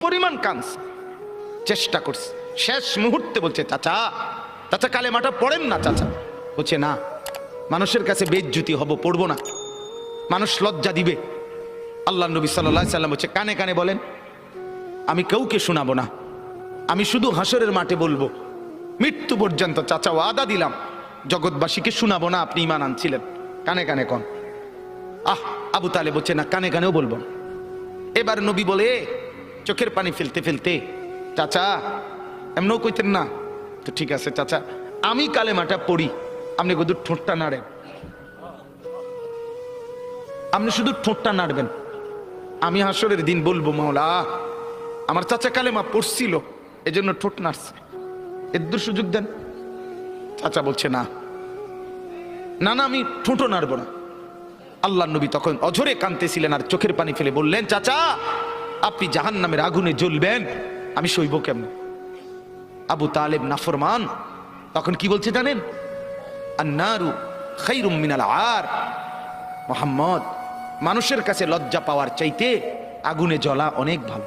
পরিমাণ কাঁদছে, চেষ্টা করছে, শেষ মুহূর্তে বলছে চাচা চাচা কালেমাটা পড়েন না চাচা। বলছে না, মানুষের কাছে বেইজ্জতি হব, পড়বো না, মানুষ লজ্জা দিবে। আল্লাহ নবী সাল্লাল্লাহু আলাইহি সাল্লাম বলছে কানে কানে বলেন, আমি কাউকে শোনাবো না, আমি শুধু হাসরের মাঠে বলবো, মৃত্যু পর্যন্ত চাচা ওয়াদা দিলাম জগৎবাসীকে শোনাবো না আপনি ঈমান আনছিলেন, কানে কানে কন। আবু তালেব বলছে না, কানে কানেও বলবো। এবার নবী বলে চোখের পানি ফেলতে ফেলতে, চাচা এমনও কইতেন না তো, ঠিক আছে চাচা আমি কালেমাটা পড়ি, আপনি শুধু ঠোঁটটা নাড়েন, আপনি শুধু ঠোঁটটা নাড়বেন, আমি হাসরের দিন বলবো মাওলা আমার চাচা কালেমা পড়ছিল এজন্য ঠোঁট নাড়ছে, এর সুযোগ দেন। চাচা বলছে না না না, আমি ঠোঁটও নাড়বো না। আল্লাহ নবী তখন অঝরে কাঁদতেছিলেন আর চোখের পানি ফেলে বললেন, চাচা আপনি জাহান্নামের আগুনে জ্বলবেন, আমি সইব কেমন? আবু তালেব নাফরমান তখন কি বলছে জানেন? আন্নারু খায়রুম মিনাল আর, মুহাম্মদ মানুষের কাছে লজ্জা পাওয়ার চাইতে আগুনে জ্বলা অনেক ভালো।